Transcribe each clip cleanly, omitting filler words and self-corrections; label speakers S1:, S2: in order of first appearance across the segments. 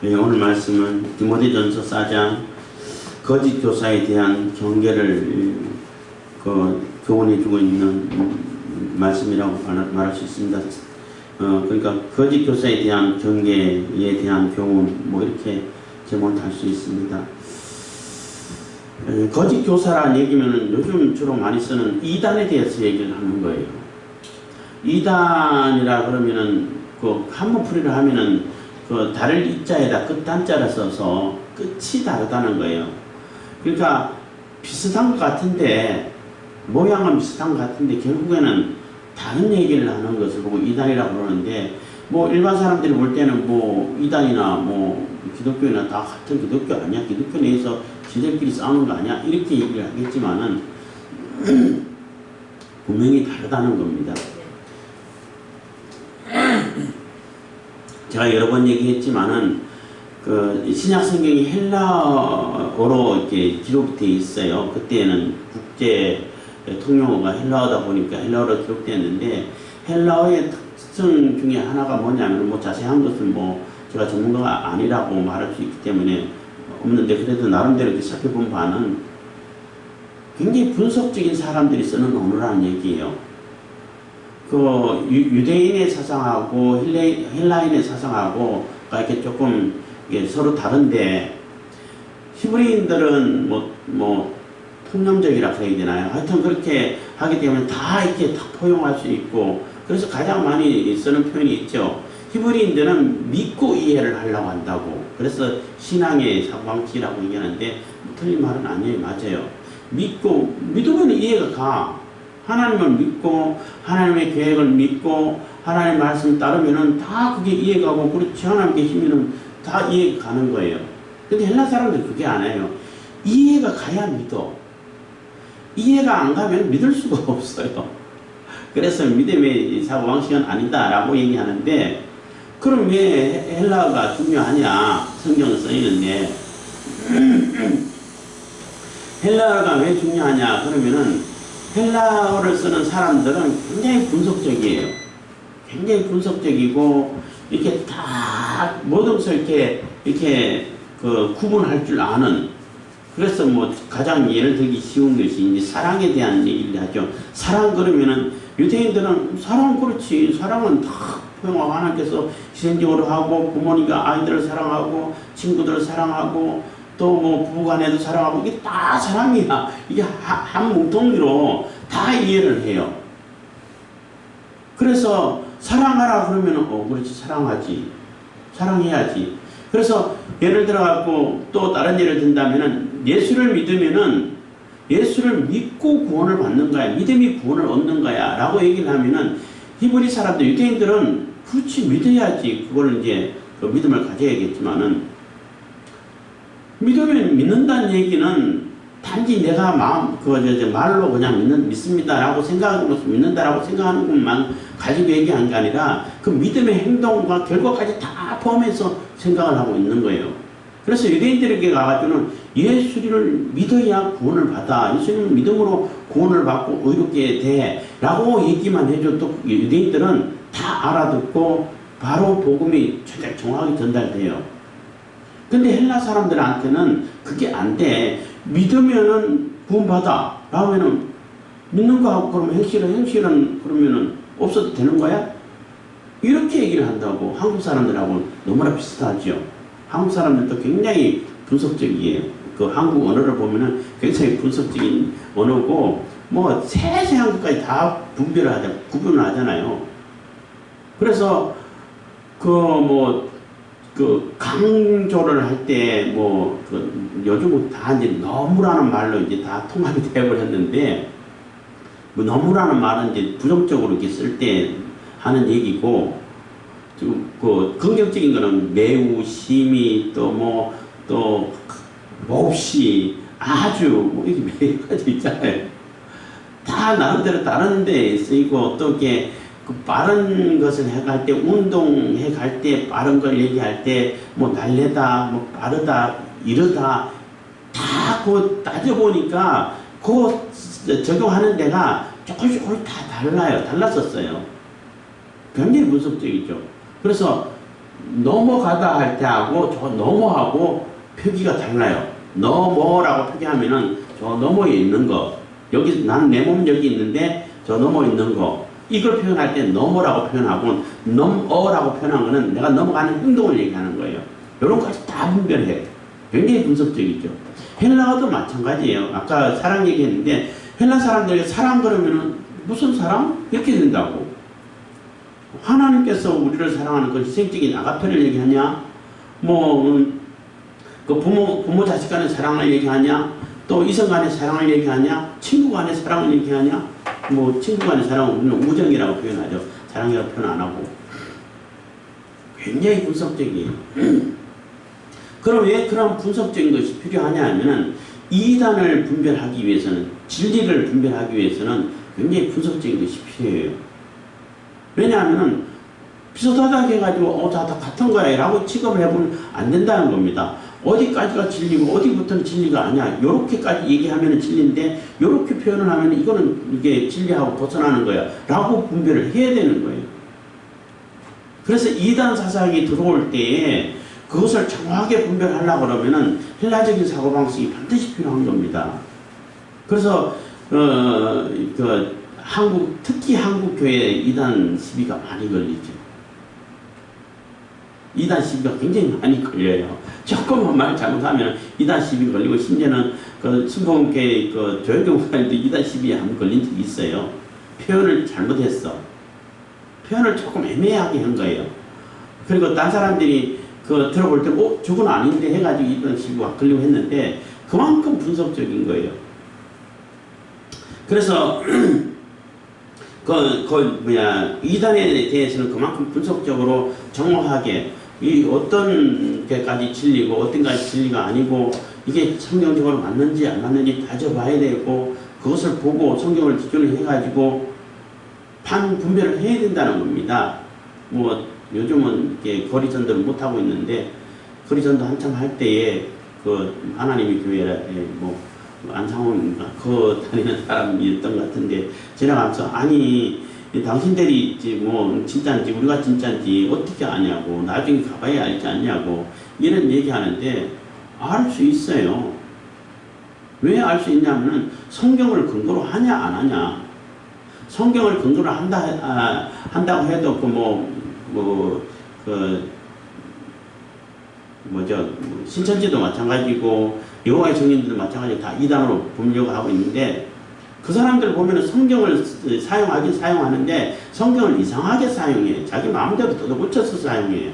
S1: 네, 오늘 말씀은 디모데전서 4장 거짓 교사에 대한 경계를 교훈해주고 있는 말씀이라고 말할 수 있습니다. 그러니까 거짓 교사에 대한 경계에 대한 교훈 이렇게 제목을 할 수 있습니다. 거짓 교사라는 얘기면 요즘 주로 많이 쓰는 이단에 대해서 얘기를 하는 거예요. 이단이라 그러면은 한번 풀이를 하면은 달을 이자에다 끝단자를 써서 끝이 다르다는 거예요. 그러니까 비슷한 것 같은데, 모양은 비슷한 것 같은데, 결국에는 다른 얘기를 하는 것을 보고 이단이라고 그러는데, 일반 사람들이 볼 때는 이단이나 기독교나 다 같은 기독교 아니야? 기독교 내에서 지들끼리 싸우는 거 아니야? 이렇게 얘기를 하겠지만은, 분명히 다르다는 겁니다. 제가 여러 번 얘기했지만은 신약 성경이 헬라어로 이렇게 기록되어 있어요. 그때는 국제 통용어가 헬라어다 보니까 헬라어로 기록되었는데, 헬라어의 특성 중에 하나가 뭐냐면 자세한 것은 제가 전문가가 아니라고 말할 수 있기 때문에 없는데, 그래도 나름대로 이렇게 살펴본 바는 굉장히 분석적인 사람들이 쓰는 언어라는 얘기예요. 유대인의 사상하고 헬라인의 사상하고가 이렇게 조금 서로 다른데, 히브리인들은 통념적이라고 해야 되나요? 하여튼 그렇게 하기 때문에 다 이렇게 다 포용할 수 있고, 그래서 가장 많이 쓰는 표현이 있죠. 히브리인들은 믿고 이해를 하려고 한다고. 그래서 신앙의 사고방식이라고 얘기하는데, 틀린 말은 아니에요. 맞아요. 믿으면 이해가 가. 하나님을 믿고 하나님의 계획을 믿고 하나님의 말씀 따르면은 다 그게 이해가고, 그렇지 하나님 계시면은 다 이해가 가는 거예요. 근데 헬라 사람들은 그게 안 해요. 이해가 가야 믿어. 이해가 안 가면 믿을 수가 없어요. 그래서 믿음의 사고방식은 아니다라고 얘기하는데, 그럼 왜 헬라어가 중요하냐? 성경은 써있는데 헬라어가 왜 중요하냐? 그러면은 헬라어를 쓰는 사람들은 굉장히 분석적이에요. 굉장히 분석적이고, 이렇게 다 모든 것을 이렇게 구분할 줄 아는. 그래서 가장 예를 들기 쉬운 것이 이제 사랑에 대한 얘기를 하죠. 사랑 그러면은 유대인들은 사랑 그렇지. 사랑은 다 포용하고 하나님께서 희생적으로 하고, 부모님과 아이들을 사랑하고, 친구들을 사랑하고, 또 부부간에도 사랑하고, 이게 다 사랑이야. 이게 한 뭉텅이로 다 이해를 해요. 그래서 사랑하라 그러면은 그렇지, 사랑하지, 사랑해야지. 그래서 예를 들어갖고 또 다른 예를 든다면은, 예수를 믿으면은 예수를 믿고 구원을 받는 거야, 믿음이 구원을 얻는 거야 라고 얘기를 하면은, 히브리 사람들, 유대인들은 그렇지, 믿어야지. 그걸 이제 믿음을 가져야겠지만은, 믿는다는 얘기는 단지 내가 말로 그냥 믿습니다라고 생각하는 것을 믿는다라고 생각하는 것만 가지고 얘기한 게 아니라, 그 믿음의 행동과 결과까지 다 포함해서 생각을 하고 있는 거예요. 그래서 유대인들에게 가가지고는 예수를 믿어야 구원을 받아, 예수님을 믿음으로 구원을 받고 의롭게 돼 라고 얘기만 해줘도 유대인들은 다 알아듣고 바로 복음이 정확하게 전달돼요. 근데 헬라 사람들한테는 그게 안 돼. 믿으면은 구원받아 라면은 믿는 거하고 그러면 행실은 그러면은 없어도 되는 거야? 이렇게 얘기를 한다고. 한국 사람들하고 너무나 비슷하죠. 한국 사람들도 굉장히 분석적이에요. 한국 언어를 보면은 굉장히 분석적인 언어고, 세세한 것까지 다 구분을 하잖아요. 그래서 강조를 할 때, 요즘은 다 이제 너무라는 말로 이제 다 통합이 되어버렸는데, 너무라는 말은 이제 부정적으로 이렇게 쓸 때 하는 얘기고, 긍정적인 거는 매우, 심히, 또 몹시, 아주, 이렇게 몇 가지 있잖아요. 다 나름대로 다른 데 쓰이고, 또 이렇게 빠른 것을 해갈 때, 운동해 갈 때, 빠른 걸 얘기할 때, 날래다, 빠르다, 이르다, 다 따져보니까, 적용하는 데가 조금씩 다 달라요. 달랐었어요. 굉장히 분석적이죠. 그래서 넘어가다 할 때하고 저 넘어하고 표기가 달라요. 넘어라고 표기하면은 저 너머에 있는 거, 여기 난 내 몸 여기 있는데 저 넘어 있는 거, 이걸 표현할 때 넘어라고 표현하고 넘어라고 표현한 거는 내가 넘어가는 행동을 얘기하는 거예요. 이런 것까지 다 분별해. 굉장히 분석적이죠. 헬라어도 마찬가지예요. 아까 사랑 얘기했는데 헬라 사람들에게 사랑 그러면은 무슨 사랑? 이렇게 된다고. 하나님께서 우리를 사랑하는 그 희생적인 아가페를 얘기하냐? 그 부모 자식 간의 사랑을 얘기하냐? 또 이성 간의 사랑을 얘기하냐? 친구 간의 사랑을 얘기하냐? 친구 간의 사랑은 우리는 우정이라고 표현하죠. 사랑이라고 표현 안 하고. 굉장히 분석적이에요. 그럼 왜 그런 분석적인 것이 필요하냐 하면은 이단을 분별하기 위해서는, 진리를 분별하기 위해서는 굉장히 분석적인 것이 필요해요. 왜냐하면은 비슷하다고 해가지고 다 같은 거야 라고 취급을 해보면 안 된다는 겁니다. 어디까지가 진리고 어디부터는 진리가 아니야. 요렇게까지 얘기하면 진리인데 요렇게 표현을 하면 이거는 이게 진리하고 벗어나는 거야 라고 분별을 해야 되는 거예요. 그래서 이단 사상이 들어올 때에 그것을 정확하게 분별하려고 그러면은 헬라적인 사고방식이 반드시 필요한 겁니다. 그래서 특히 한국 교회에 이단 시비가 많이 걸리죠. 이단 시비가 굉장히 많이 걸려요. 조금만 말 잘못하면 이단 시비 걸리고, 심지어는 순복음교회 조혁경 목사님도 이단 시비에 한번 걸린 적이 있어요. 표현을 잘못했어. 표현을 조금 애매하게 한 거예요. 그리고 딴 사람들이 들어볼 때 저건 아닌데 해가지고 이단 시비가 걸리고 했는데 그만큼 분석적인 거예요. 그래서 이단에 대해서는 그만큼 분석적으로 정확하게 이 어떤 게까지 진리고 어떤 가지 진리가 아니고 이게 성경적으로 맞는지 안 맞는지 따져봐야 되고, 그것을 보고 성경을 기준으로 해가지고 분별을 해야 된다는 겁니다. 요즘은 이렇게 거리전도를 못하고 있는데, 거리전도 한참 할 때에 하나님의 교회에 안상홍인가 다니는 사람이었던 것 같은데, 지나가면서 아니 당신들이 진짜인지 우리가 진짜인지 어떻게 아냐고, 나중에 가봐야 알지 않냐고 이런 얘기하는데, 알 수 있어요. 왜 알 수 있냐면은 성경을 근거로 하냐 안 하냐. 성경을 근거로 한다고 해도 신천지도 마찬가지고 여호와의 증인들도 마찬가지고 다 이단으로 보려고 하고 있는데, 그 사람들 보면은 성경을 사용하긴 사용하는데 성경을 이상하게 사용해. 자기 마음대로 뜯어붙여서 사용해요.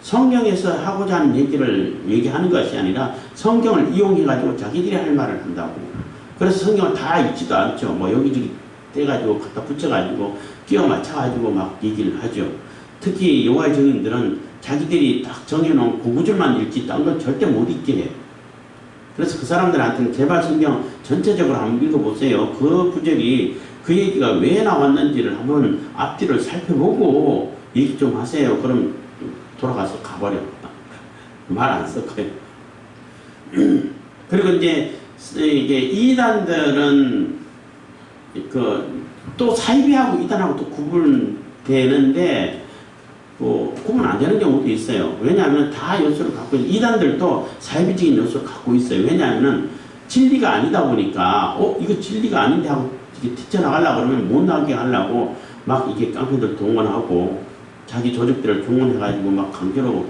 S1: 성경에서 하고자 하는 얘기를 얘기하는 것이 아니라 성경을 이용해가지고 자기들이 할 말을 한다고. 그래서 성경을 다 읽지도 않죠. 여기저기 떼가지고 갖다 붙여가지고 끼워 맞춰가지고 막 얘기를 하죠. 특히 여호와의 증인들은 자기들이 딱 정해놓은 그 구절만 읽지 딴 건 절대 못 읽게 해요. 그래서 그 사람들한테는 제발 성경 전체적으로 한번 읽어보세요. 그 구절이 그 얘기가 왜 나왔는지를 한번 앞뒤를 살펴보고 얘기 좀 하세요. 그럼 돌아가서 가버려. 말 안 섞어요. 그리고 이제 이게 이단들은 또 사이비하고 이단하고 또 구분되는데 구분 안 되는 경우도 있어요. 왜냐하면 다 요소를 갖고 있는, 이단들도 사이비적인 요소를 갖고 있어요. 왜냐하면 진리가 아니다 보니까 이거 진리가 아닌데 하고 튀쳐나가려고 그러면 못 나가게 하려고 막 이게 깡패들 동원하고 자기 조직들을 동원해가지고 막 강제로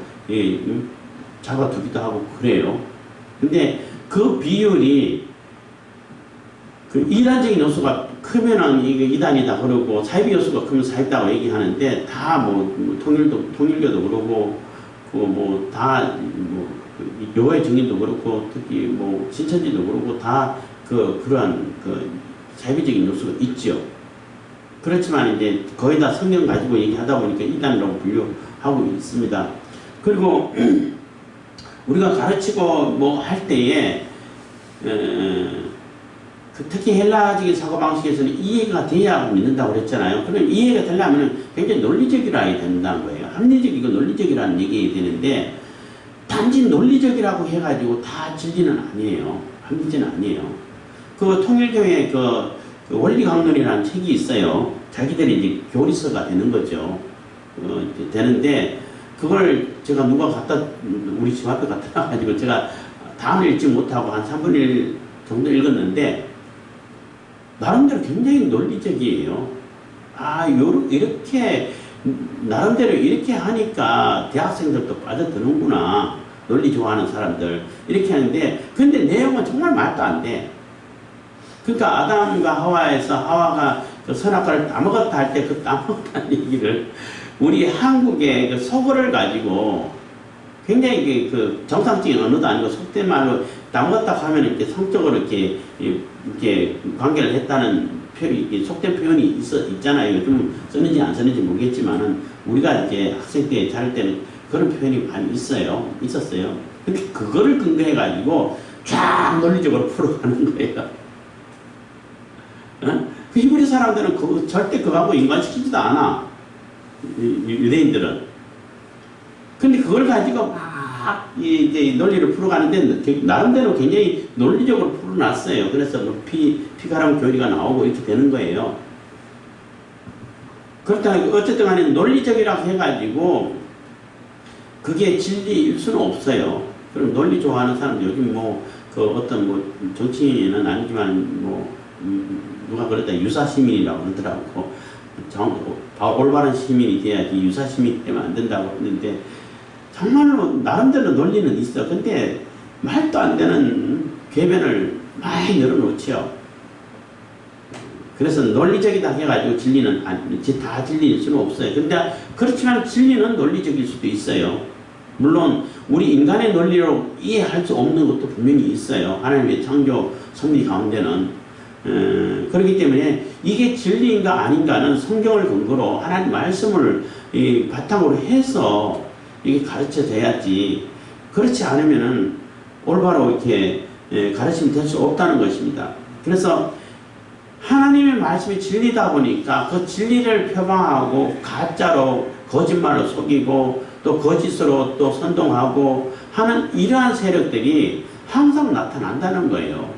S1: 잡아두기도 하고 그래요. 근데 그 비율이 이단적인 요소가 크면은 이게 이단이다 그러고, 사이비 요소가 크면 사이비다고 얘기하는데, 다 통일교도 그러고 여호와의 증인도 그렇고 특히 신천지도 그렇고 다 그러한 사이비적인 요소가 있죠. 그렇지만 이제 거의 다 성경 가지고 얘기하다 보니까 이단이라고 분류하고 있습니다. 그리고 우리가 가르치고 할 때에 특히 헬라적인 사고방식에서는 이해가 돼야 믿는다고 그랬잖아요. 그럼 이해가 되려면 굉장히 논리적이라야 된다는 거예요. 합리적이고 논리적이라는 얘기 되는데, 단지 논리적이라고 해가지고 다 진리는 아니에요. 합리적은 아니에요. 통일교회 원리강론이라는 책이 있어요. 자기들이 이제 교리서가 되는 거죠. 되는데 그걸 제가 누가 우리 집 앞에 갖다 놔가지고 제가 다음에 읽지 못하고 한 3분의 1 정도 읽었는데, 나름대로 굉장히 논리적이에요. 이렇게, 나름대로 이렇게 하니까 대학생들도 빠져드는구나. 논리 좋아하는 사람들. 이렇게 하는데, 근데 내용은 정말 말도 안 돼. 그러니까 아담과 하와에서 하와가 그 선악과를 따먹었다 할 때 그 따먹었다는 얘기를 우리 한국의 그 속어를 가지고 굉장히 그 정상적인 언어도 아니고 속된 말로 따먹었다 하면 이렇게 성적으로 이렇게 관계를 했다는 표현이, 속된 표현이 있잖아요. 요즘 쓰는지 안 쓰는지 모르겠지만은 우리가 이제 학생 때 자랄 때는 그런 표현이 많이 있었어요. 근데 그거를 근거해가지고 쫙 논리적으로 풀어가는 거예요. 그 히브리 사람들은 절대 그거하고 인관시키지도 않아. 유대인들은. 근데 그걸 가지고 막 이제 논리를 풀어가는데 나름대로 굉장히 논리적으로 풀어놨어요. 그래서 뭐 피가람 교리가 나오고 이렇게 되는 거예요. 그렇다면 어쨌든 간에 논리적이라고 해가지고 그게 진리일 수는 없어요. 그럼 논리 좋아하는 사람들 요즘 어떤 정치인은 아니지만 누가 그랬다 유사시민이라고 그러더라고. 올바른 시민이 돼야지 유사시민이 되면 안 된다고 했는데, 정말로 나름대로 논리는 있어. 근데 말도 안 되는 궤변을 많이 늘어놓죠. 그래서 논리적이다 해가지고 진리는 다 진리일 수는 없어요. 근데 그렇지만 진리는 논리적일 수도 있어요. 물론 우리 인간의 논리로 이해할 수 없는 것도 분명히 있어요. 하나님의 창조 섭리 가운데는. 그렇기 때문에 이게 진리인가 아닌가는 성경을 근거로 하나님 말씀을 바탕으로 해서 이게 가르쳐져야지, 그렇지 않으면은 올바로 이렇게 가르침이 될 수 없다는 것입니다. 그래서 하나님의 말씀이 진리다 보니까 그 진리를 표방하고 가짜로 거짓말로 속이고 또 거짓으로 또 선동하고 하는 이러한 세력들이 항상 나타난다는 거예요.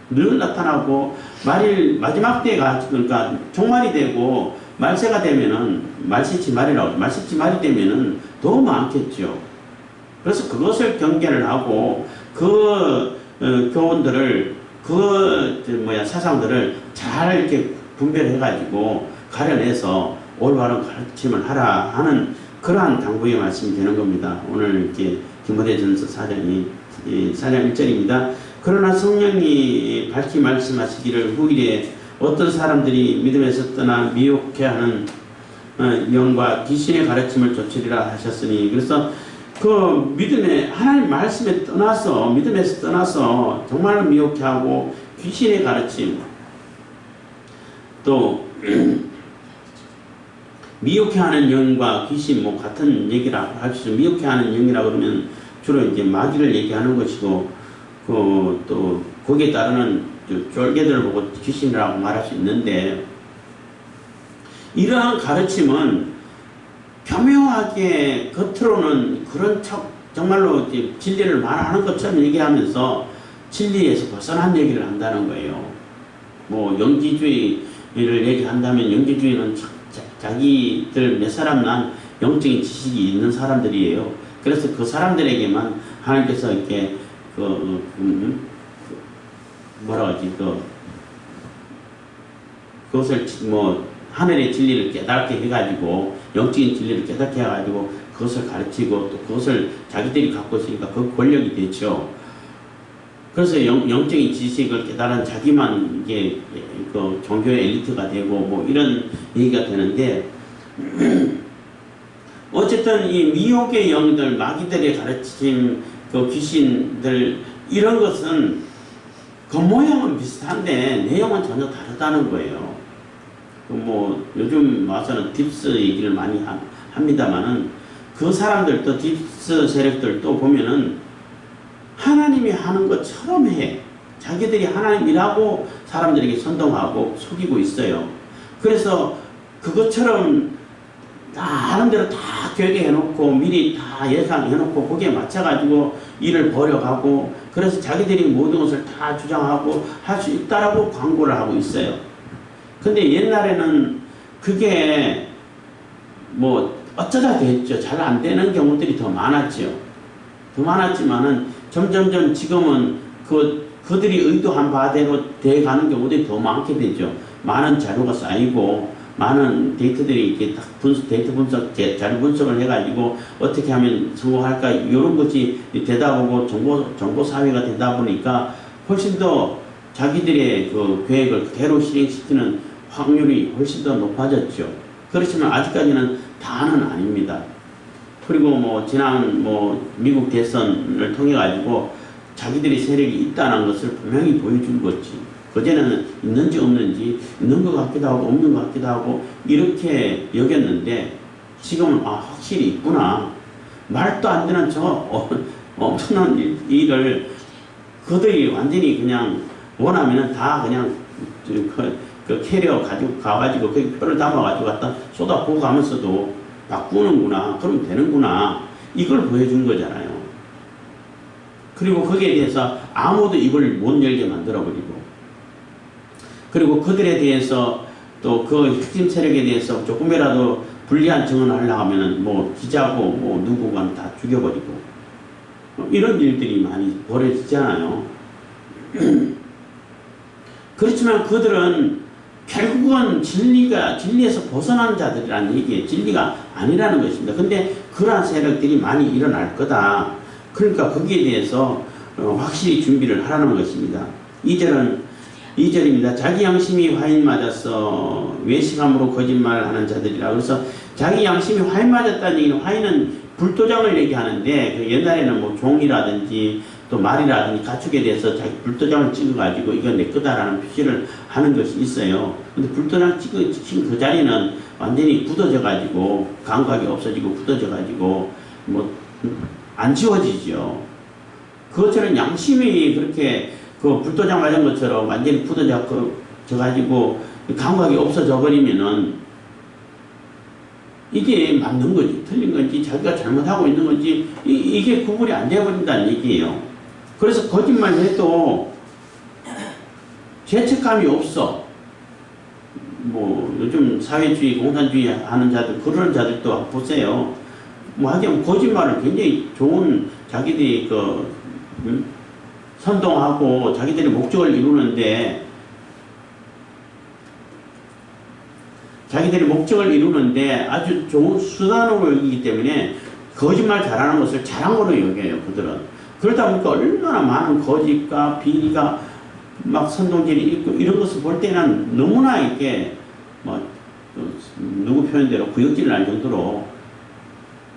S1: 늘 나타나고 마지막 때가 그러니까 종말이 되고 말세가 되면은 말세치말이 되면은 더 많겠죠. 그래서 그것을 경계를 하고 교훈들을 사상들을 잘 이렇게 분별해 가지고 가려내서 올바른 가르침을 하라 하는 그러한 당부의 말씀이 되는 겁니다. 오늘 이렇게 디모데전서 4장 1절입니다. 그러나 성령이 밝히 말씀하시기를 후일에 어떤 사람들이 믿음에서 떠나 미혹해하는 영과 귀신의 가르침을 좇으리라 하셨으니, 그래서 그 믿음에 하나님 말씀에 떠나서 믿음에서 떠나서 정말로 미혹해하고 귀신의 가르침, 또 미혹해하는 영과 귀신 같은 얘기라고 할 수 있어요. 미혹해하는 영이라고 그러면 주로 이제 마귀를 얘기하는 것이고, 또 거기에 따르는 쫄개들을 보고 귀신이라고 말할 수 있는데, 이러한 가르침은 교묘하게 겉으로는 그런 척 정말로 진리를 말하는 것처럼 얘기하면서 진리에서 벗어난 얘기를 한다는 거예요. 영지주의를 얘기한다면 영지주의는 자기들 몇 사람 난 영적인 지식이 있는 사람들이에요. 그래서 그 사람들에게만 하나님께서 이렇게 그것을 하늘의 진리를 깨닫게 해가지고 영적인 진리를 깨닫게 해가지고 그것을 가르치고 또 그것을 자기들이 갖고 있으니까 그 권력이 되죠. 그래서 영적인 지식을 깨달은 자기만 이게 그 종교의 엘리트가 되고 이런 얘기가 되는데, 어쨌든 이 미혹의 영들, 마귀들의 가르침, 그 귀신들 이런 것은 겉모양은 비슷한데 내용은 전혀 다르다는 거예요. 요즘 와서는 딥스 얘기를 많이 합니다만은 그 사람들도 딥스 세력들도 보면은 하나님이 하는 것처럼 해. 자기들이 하나님이라고 사람들에게 선동하고 속이고 있어요. 그래서 그것처럼 나름대로 다 계획해놓고 미리 다 예상해놓고 거기에 맞춰가지고 일을 벌여가고, 그래서 자기들이 모든 것을 다 주장하고 할 수 있다라고 광고를 하고 있어요. 근데 옛날에는 그게 어쩌다 됐죠. 잘 안 되는 경우들이 더 많았죠. 더 많았지만은 점점점 지금은 그들이 의도한 바대로 돼가는 경우들이 더 많게 되죠. 많은 자료가 쌓이고 많은 데이터들이 이렇게 딱 데이터 분석, 자료 분석을 해가지고 어떻게 하면 성공할까 이런 것이 되다 보고 정보 사회가 되다 보니까 훨씬 더 자기들의 그 계획을 그대로 실행시키는 확률이 훨씬 더 높아졌죠. 그렇지만 아직까지는 다는 아닙니다. 그리고 뭐 지난 뭐 미국 대선을 통해 가지고 자기들의 세력이 있다는 것을 분명히 보여준 거지. 그전에는 있는지 없는지 있는 것 같기도 하고 없는 것 같기도 하고 이렇게 여겼는데 지금은 확실히 있구나. 말도 안 되는 저 엄청난 일을 그들이 완전히 그냥 원하면은 다 그냥 그 캐리어 가지고 가가지고 거기 표를 담아가지고 갖다 쏟아부어 가면서도 바꾸는구나. 그럼 되는구나. 이걸 보여준 거잖아요. 그리고 거기에 대해서 아무도 입을 못 열게 만들어버리고 그리고 그들에 대해서 또 그 핵심 세력에 대해서 조금이라도 불리한 증언을 하려고 하면은 뭐 기자고 뭐 누구가 다 죽여버리고 이런 일들이 많이 벌어지잖아요. 그렇지만 그들은 결국은 진리에서 벗어난 자들이라는 얘기예요. 진리가 아니라는 것입니다. 근데 그러한 세력들이 많이 일어날 거다. 그러니까 거기에 대해서 확실히 준비를 하라는 것입니다. 2절입니다. 자기 양심이 화인 맞았어. 외식함으로 거짓말하는 자들이라. 그래서 자기 양심이 화인 맞았다는 얘기는 화인은 불도장을 얘기하는데 그 옛날에는 뭐 종이라든지 또 말이라든지 가축에 대해서 자기 불도장을 찍어가지고 이건 내 거다라는 표시를 하는 것이 있어요. 근데 불도장 찍힌 그 자리는 완전히 굳어져가지고 감각이 없어지고 굳어져가지고 뭐 안 지워지죠. 그것처럼 양심이 그렇게 그 불도장 맞은 것처럼 완전히 굳어져가지고 감각이 없어져 버리면은 이게 맞는 건지 틀린 건지 자기가 잘못하고 있는 건지 이게 구분이 안 되어버린다는 얘기예요. 그래서 거짓말을 해도 죄책감이 없어. 뭐 요즘 사회주의, 공산주의 하는 자들 그런 자들도 보세요. 뭐 하긴 거짓말은 굉장히 좋은 자기들이 선동하고 자기들의 목적을 이루는데 아주 좋은 수단으로 여기기 때문에 거짓말 잘하는 것을 자랑으로 여겨요. 그들은. 그러다 보니까 얼마나 많은 거짓과 비리가 막 선동질이 있고 이런 것을 볼 때는 너무나 이렇게 뭐 누구 표현대로 구역질을 할 정도로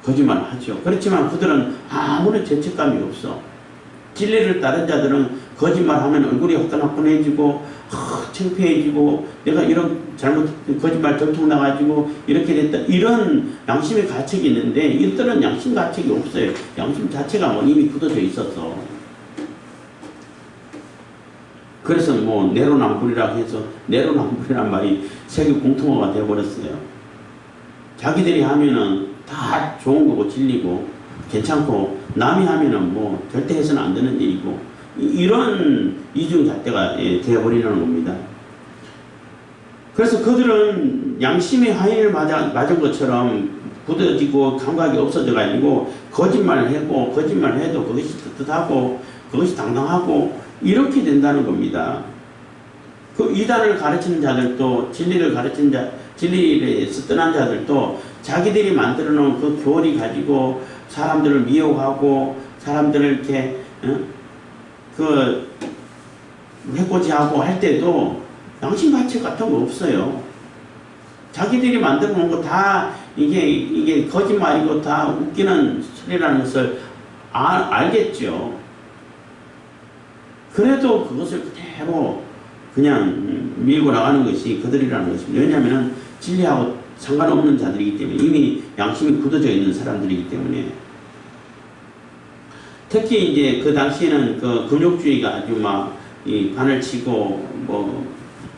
S1: 거짓말을 하죠. 그렇지만 그들은 아무런 죄책감이 없어. 진리를 따른 자들은 거짓말하면 얼굴이 화끈화끈해지고 창피해지고 내가 이런 거짓말 들통나가지고 이렇게 됐다 이런 양심의 가책이 있는데 이들은 양심 가책이 없어요. 양심 자체가 뭐 이미 굳어져 있었어. 그래서 뭐 내로남불이라고 해서 내로남불이란 말이 세계 공통어가 되어버렸어요. 자기들이 하면은 다 좋은 거고 진리고 괜찮고 남이 하면은 뭐 절대 해서는 안 되는 일이고 이런 이중잣대가 되어버리는 겁니다. 그래서 그들은 양심의 화인을 맞은 것처럼 굳어지고 감각이 없어져 가지고 거짓말을 하고 거짓말을 해도 그것이 떳떳하고 그것이 당당하고 이렇게 된다는 겁니다. 그 이단을 가르치는 자들도 진리에서 떠난 자들도 자기들이 만들어 놓은 그 교리 가지고 사람들을 미혹하고 사람들을 이렇게 해코지하고 할 때도 양심 가책 같은 거 없어요. 자기들이 만들어 놓은 거 다 이게 거짓말이고 다 웃기는 소리라는 것을 알겠죠. 그래도 그것을 그대로 그냥 밀고 나가는 것이 그들이라는 것입니다. 왜냐하면 진리하고 상관없는 자들이기 때문에 이미 양심이 굳어져 있는 사람들이기 때문에 특히 이제 그 당시에는 그 금욕주의가 아주 막 이 판을 치고 뭐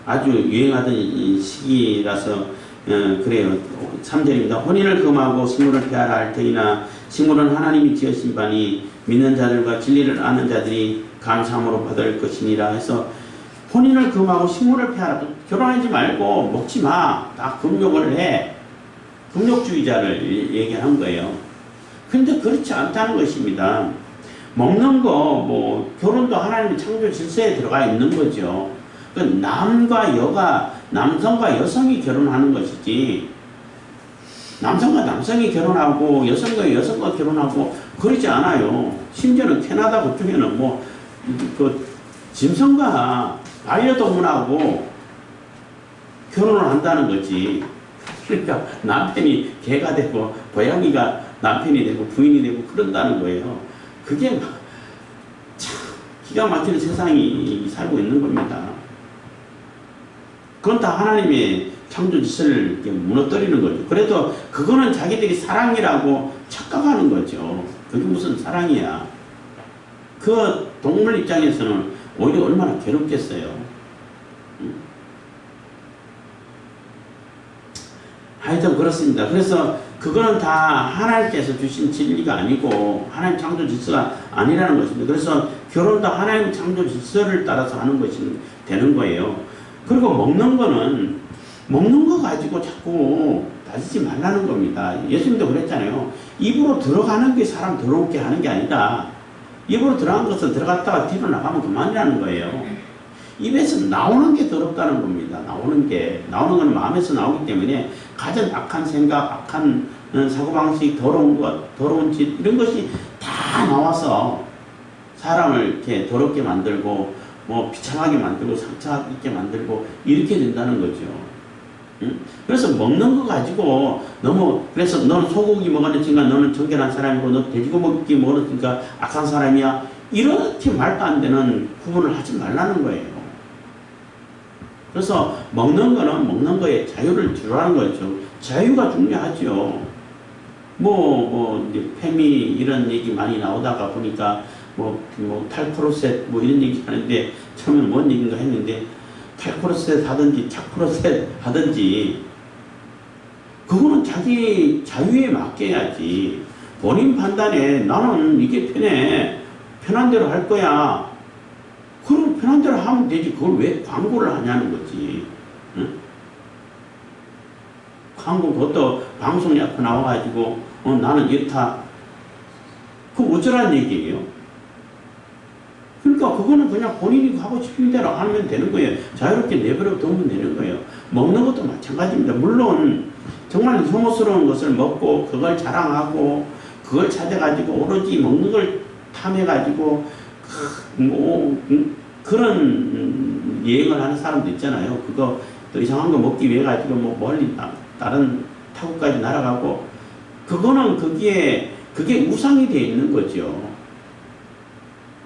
S1: 아주 유행하던 시기라서 그래요. 3절입니다. 혼인을 금하고 식물을 폐하라 할 터이나 식물은 하나님이 지으신 바니 믿는 자들과 진리를 아는 자들이 감사함으로 받을 것이니라 해서 혼인을 금하고 식물을 폐하라. 결혼하지 말고 먹지 마. 다 금욕을 해. 금욕주의자를 얘기한 거예요. 근데 그렇지 않다는 것입니다. 먹는 거, 뭐, 결혼도 하나님의 창조 질서에 들어가 있는 거죠. 그 남과 여가, 남성과 여성이 결혼하는 것이지, 남성과 남성이 결혼하고, 여성과 여성과 결혼하고, 그러지 않아요. 심지어는 캐나다 그쪽에는 뭐, 짐승과 반려동물하고 결혼을 한다는 거지. 그러니까 남편이 개가 되고, 고양이가 남편이 되고, 부인이 되고, 그런다는 거예요. 그게 참 기가 막히는 세상이 살고 있는 겁니다. 그건 다 하나님의 창조 질서를 무너뜨리는 거죠. 그래도 그거는 자기들이 사랑이라고 착각하는 거죠. 그게 무슨 사랑이야. 그 동물 입장에서는 오히려 얼마나 괴롭겠어요. 하여튼 그렇습니다. 그래서 그거는 다 하나님께서 주신 진리가 아니고 하나님 창조 질서가 아니라는 것입니다. 그래서 결혼도 하나님 창조 질서를 따라서 하는 것이 되는 거예요. 그리고 먹는 거는 먹는 거 가지고 자꾸 따지지 말라는 겁니다. 예수님도 그랬잖아요. 입으로 들어가는 게 사람 더럽게 하는 게 아니다. 입으로 들어간 것은 들어갔다가 뒤로 나가면 그만이라는 거예요. 입에서 나오는 게 더럽다는 겁니다. 나오는 건 마음에서 나오기 때문에 가장 악한 생각, 악한 사고방식, 더러운 것, 더러운 짓, 이런 것이 다 나와서 사람을 이렇게 더럽게 만들고, 뭐 비참하게 만들고, 상처 있게 만들고, 이렇게 된다는 거죠. 응? 그래서 먹는 거 가지고 너무, 그래서 너는 소고기 먹었으니까 너는 정결한 사람이고, 너 돼지고기 먹었으니까 악한 사람이야. 이렇게 말도 안 되는 구분을 하지 말라는 거예요. 그래서 먹는 거는 먹는 거에 자유를 주라는 거죠. 자유가 중요하죠. 페미 이런 얘기 많이 나오다가 보니까 탈크로셋 이런 얘기 하는데 처음에는 뭔 얘기인가 했는데 탈크로셋 하든지 차크로셋 하든지 그거는 자기 자유에 맡겨야지. 본인 판단에 나는 이게 편해. 편한 대로 할 거야. 그럼 편한 대로 하면 되지. 그걸 왜 광고를 하냐는 거지. 응? 광고 그것도 방송 약간 나와가지고 나는 이렇다. 그거 어쩌란 얘기예요. 그러니까 그거는 그냥 본인이 하고 싶은 대로 하면 되는 거예요. 자유롭게 내버려 두면 되는 거예요. 먹는 것도 마찬가지입니다. 물론 정말 혐오스러운 것을 먹고 그걸 자랑하고 그걸 찾아가지고 오로지 먹는 걸 탐해가지고 그런 여행을 하는 사람도 있잖아요. 그거 또 이상한 거 먹기 위해 가지고 멀리 다른 타국까지 날아가고 그거는 그게 우상이 되어 있는 거죠.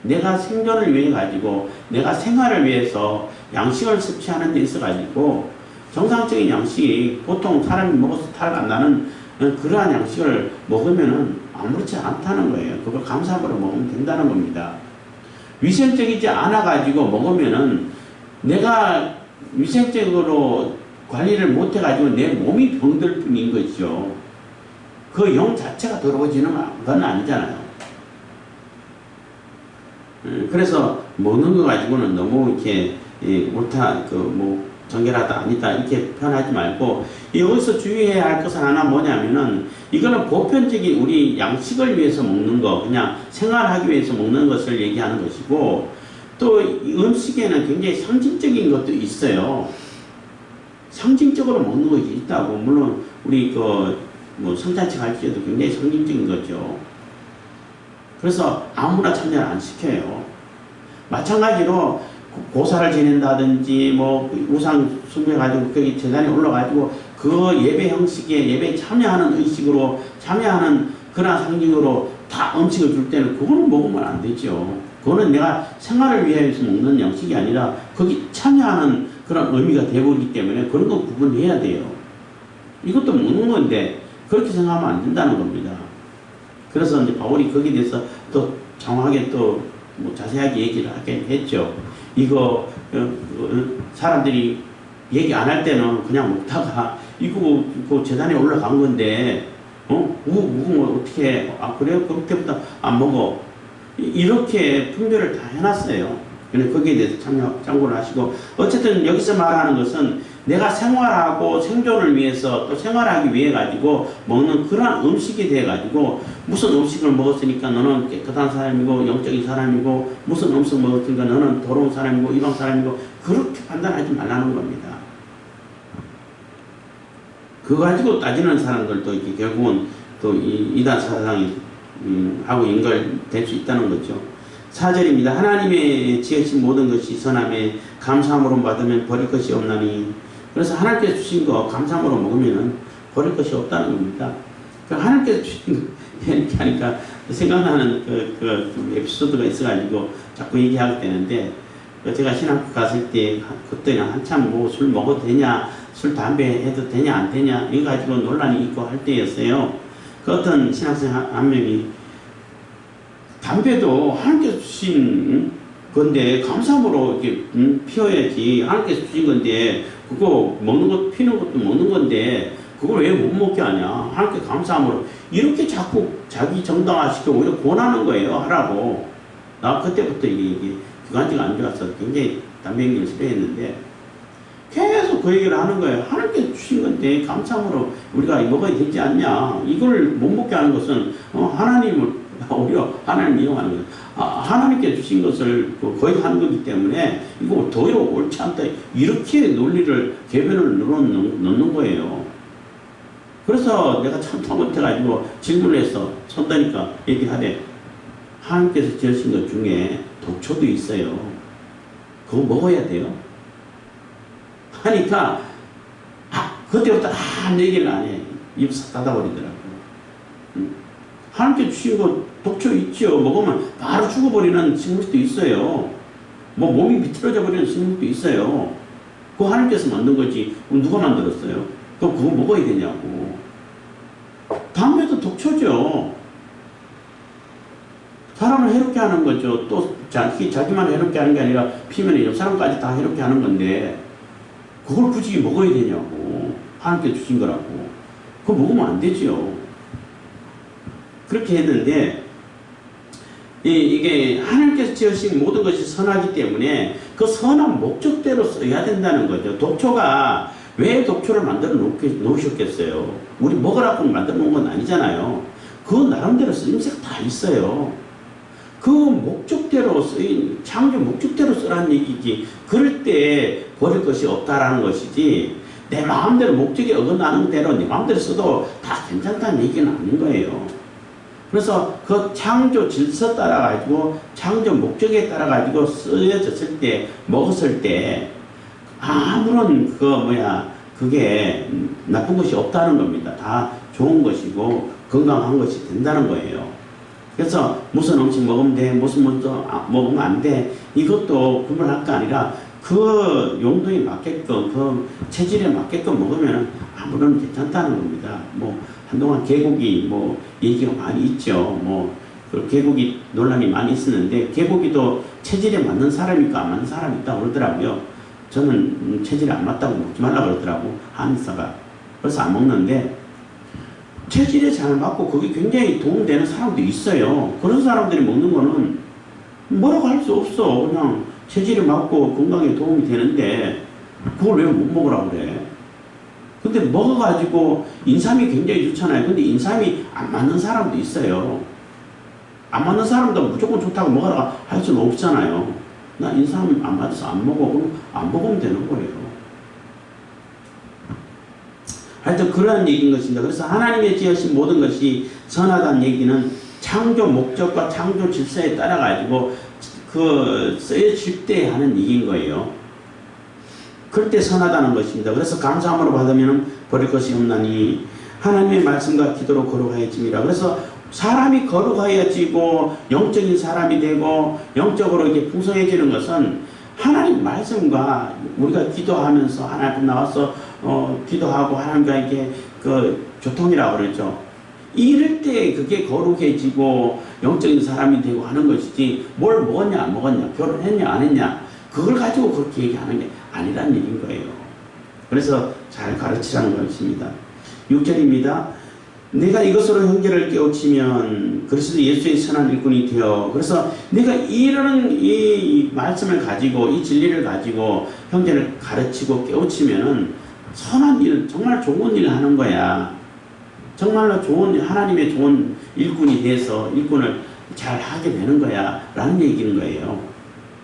S1: 내가 생존을 위해 가지고 내가 생활을 위해서 양식을 섭취하는 데 있어 가지고 정상적인 양식, 보통 사람이 먹어서 탈 안 나는 그러한 양식을 먹으면은 아무렇지 않다는 거예요. 그걸 감사함으로 먹으면 된다는 겁니다. 위생적이지 않아 가지고 먹으면은 내가 위생적으로 관리를 못 해 가지고 내 몸이 병들 뿐인 거죠. 그 영 자체가 더러워지는 건 아니잖아요. 그래서 먹는 거 가지고는 너무 이렇게 옳다, 정결하다, 아니다 이렇게 표현하지 말고 여기서 주의해야 할 것은 하나 뭐냐면은 이거는 보편적인 우리 양식을 위해서 먹는 거, 그냥 생활하기 위해서 먹는 것을 얘기하는 것이고 또 음식에는 굉장히 상징적인 것도 있어요. 상징적으로 먹는 것이 있다고. 물론 우리 성찬식 할 때도 굉장히 상징적인 거죠. 그래서 아무나 참여를 안 시켜요. 마찬가지로 고사를 지낸다든지 우상 숭배가지고 거기 재단에 올라가지고 그 예배 형식에 예배에 참여하는 의식으로 참여하는 그런 상징으로 다 음식을 줄 때는 그거는 먹으면 안 되죠. 그거는 내가 생활을 위해서 먹는 양식이 아니라 거기 참여하는 그런 의미가 되어버리기 때문에 그런 거 구분해야 돼요. 이것도 먹는 건데 그렇게 생각하면 안 된다는 겁니다. 그래서 이제 바울이 거기에 대해서 또 장황하게 자세하게 얘기를 하긴 했죠. 이거 사람들이 얘기 안 할 때는 그냥 먹다가 이거 그 재단에 올라간 건데 어떻게 그래요? 그렇게부터 안 먹어. 이렇게 분별을 다 해놨어요. 근데 거기에 대해서 참고를 하시고 어쨌든 여기서 말하는 것은 내가 생활하고 생존을 위해서 또 생활하기 위해 가지고 먹는 그런 음식이 돼 가지고 무슨 음식을 먹었으니까 너는 깨끗한 사람이고 영적인 사람이고 무슨 음식 먹었으니까 너는 더러운 사람이고 이방 사람이고 그렇게 판단하지 말라는 겁니다. 그거 가지고 따지는 사람들도 이렇게 결국은 또 이단 사상이 하고 연결될 수 있다는 거죠. 4절입니다. 하나님의 지으신 모든 것이 선함에 감사함으로 받으면 버릴 것이 없나니. 그래서 하나님께서 주신 거 감사함으로 먹으면 버릴 것이 없다는 겁니다. 하나님께서 주신 거 이렇게 하니까 생각나는 그 에피소드가 있어가지고 자꾸 얘기하게 되는데, 제가 신학교 갔을 때 그때 한참 뭐 술 먹어도 되냐, 술 담배 해도 되냐 안 되냐 이거 가지고 논란이 있고 할 때였어요. 그 어떤 신학생 한 명이 담배도 하나님께서 주신 건데 감사함으로 이렇게 피워야지, 하나님께서 주신 건데 그거 먹는 것 피는 것도 먹는 건데 그걸 왜 못 먹게 하냐, 하나님께 감사함으로 이렇게 자꾸 자기 정당화시켜 오히려 권하는 거예요. 하라고. 나 그때부터 이게 기관지가 안 좋아서 굉장히 담배 연기를 싫어했는데 계속 그 얘기를 하는 거예요. 하나님께 주신 건데 감사함으로 우리가 먹어야 되지 않냐. 이걸 못 먹게 하는 것은 하나님을 오히려 하나님을 이용하는 거예요. 하나님께 주신 것을 거의 하는 거기 때문에 이거 도리어 옳지 않다. 이렇게 논리를 개변을 넣는 거예요. 그래서 내가 참 못해가지고 질문을 해서 손다니까 얘기하되 하나님께서 지으신 것 중에 독초도 있어요. 그거 먹어야 돼요. 하니까 그때부터 아무 얘기를 안 해. 입 닫아버리더라고. 하나님께 주신 거 독초 있죠. 먹으면 바로 죽어버리는 식물도 있어요. 뭐 몸이 비틀어져 버리는 식물도 있어요. 그거 하나님께서 만든 거지. 누가 만들었어요? 그럼 그거 먹어야 되냐고. 담배도 독초죠. 사람을 해롭게 하는 거죠. 또 자기만 해롭게 하는 게 아니라 피면 옆 사람까지 다 해롭게 하는 건데 그걸 굳이 먹어야 되냐고. 하나님께 주신 거라고. 그거 먹으면 안 되죠. 그렇게 했는데 이게 하나님께서 지으신 모든 것이 선하기 때문에 그 선한 목적대로 써야 된다는 거죠. 독초가 왜 독초를 만들어 놓으셨겠어요? 우리 먹으라고 만들어 놓은 건 아니잖아요. 그 나름대로 쓰임새가 다 있어요. 그 목적대로 쓰인, 창조 목적대로 쓰라는 얘기지, 그럴 때 버릴 것이 없다라는 것이지, 내 마음대로 목적에 어긋나는 대로 내 마음대로 써도 다 괜찮다는 얘기는 아닌 거예요. 그래서 그 창조 질서 따라가지고 창조 목적에 따라가지고 쓰여졌을 때, 먹었을 때 아무런 그게 나쁜 것이 없다는 겁니다. 다 좋은 것이고 건강한 것이 된다는 거예요. 그래서 무슨 음식 먹으면 돼, 무슨 먹으면 안 돼, 이것도 구분할 게 아니라 그 용도에 맞게끔, 그 체질에 맞게끔 먹으면 아무런 괜찮다는 겁니다. 뭐 한동안 개고기 얘기가 많이 있죠. 그 개고기 논란이 많이 있었는데 개고기도 체질에 맞는 사람이 있고 안 맞는 사람이 있다고 그러더라고요. 저는 체질에 안 맞다고 먹지 말라고 그러더라고, 한의사가. 그래서 안 먹는데 체질에 잘 맞고 그게 굉장히 도움되는 사람도 있어요. 그런 사람들이 먹는 거는 뭐라고 할 수 없어. 그냥 체질에 맞고 건강에 도움이 되는데 그걸 왜 못 먹으라고 그래. 근데 먹어가지고 인삼이 굉장히 좋잖아요. 근데 인삼이 안 맞는 사람도 있어요. 안 맞는 사람도 무조건 좋다고 먹으라 할 수는 없잖아요. 나 인삼 안 맞아서 안 먹어. 그럼 안 먹으면 되는 거예요. 하여튼 그러한 얘기인 것입니다. 그래서 하나님의 지으신 모든 것이 선하다는 얘기는 창조 목적과 창조 질서에 따라 가지고 그 쓰여질 때 하는 얘기인 거예요. 그럴 때 선하다는 것입니다. 그래서 감사함으로 받으면 버릴 것이 없나니 하나님의 말씀과 기도로 거룩하여짐이라. 그래서 사람이 거룩하여지고 영적인 사람이 되고 영적으로 이렇게 풍성해지는 것은 하나님 말씀과 우리가 기도하면서 하나님 앞에 나와서 기도하고 하나님과 이렇게 그 교통이라고 그러죠. 이럴 때 그게 거룩해지고 영적인 사람이 되고 하는 것이지, 뭘 먹었냐 안 먹었냐, 결혼했냐 안 했냐, 그걸 가지고 그렇게 얘기하는 게 아니라는 얘기인 거예요. 그래서 잘 가르치라는 것입니다. 6절입니다. 내가 이것으로 형제를 깨우치면 그리스도 예수의 선한 일꾼이 되어, 그래서 내가 이런 이 말씀을 가지고 이 진리를 가지고 형제를 가르치고 깨우치면은 선한 일, 정말 좋은 일을 하는 거야. 정말로 좋은, 하나님의 좋은 일꾼이 돼서 일꾼을 잘 하게 되는 거야 라는 얘기인 거예요.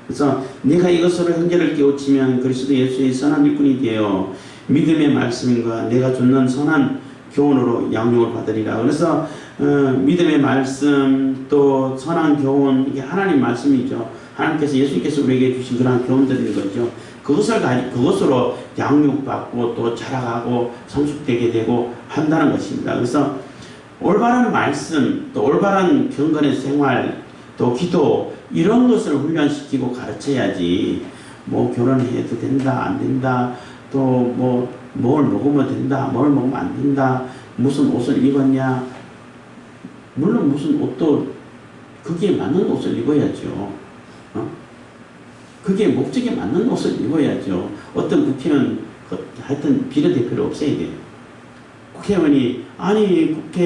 S1: 그래서 내가 이것으로 형제를 깨우치면 그리스도 예수의 선한 일꾼이 되어 믿음의 말씀과 내가 줬는 선한 교훈으로 양육을 받으리라. 그래서 믿음의 말씀 또 선한 교훈, 이게 하나님 말씀이죠. 하나님께서, 예수님께서 우리에게 주신 그런 교훈들인 거죠. 그것으로 양육받고 또 자라가고 성숙되게 되고 한다는 것입니다. 그래서 올바른 말씀, 또 올바른 경건의 생활, 또 기도, 이런 것을 훈련시키고 가르쳐야지, 뭐 결혼해도 된다 안 된다, 또 뭐 뭘 먹으면 된다, 뭘 먹으면 안 된다, 무슨 옷을 입었냐, 물론 무슨 옷도 거기에 맞는 옷을 입어야죠. 그게 목적에 맞는 옷을 입어야죠. 어떤 국회는 하여튼 비례대표를 없애야 돼요. 국회의원이 아니 국회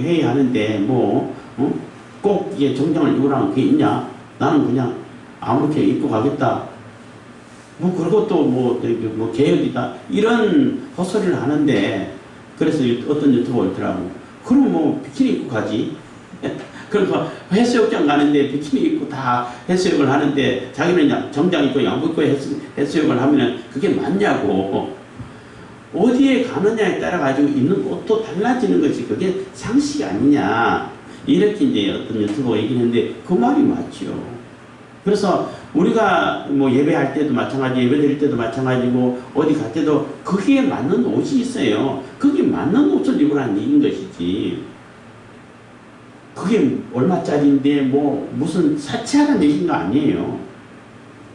S1: 회의하는데 뭐 꼭 이게 정장을 입으라는 게 있냐? 나는 그냥 아무렇게 입고 가겠다. 뭐 그리고 또 뭐 개혁이다 이런 헛소리를 하는데, 그래서 어떤 유튜버가 있더라고. 그럼 뭐 비키니 입고 가지. 그러니까 해수욕장 가는데 비키니 입고 다 해수욕을 하는데 자기는 정장 입고 양복 입고 해수욕을 하면 그게 맞냐고. 어디에 가느냐에 따라 가지고 입는 옷도 달라지는 것이 그게 상식 아니냐, 이렇게 이제 어떤 유튜버가 얘기했는데 그 말이 맞죠. 그래서 우리가 뭐 예배할 때도 마찬가지, 예배 드릴 때도 마찬가지고 어디 갈 때도 거기에 맞는 옷이 있어요. 거기에 맞는 옷을 입으라는 얘기인 것이지, 그게 얼마짜리인데 뭐 무슨 사치하는 얘기가 아니에요.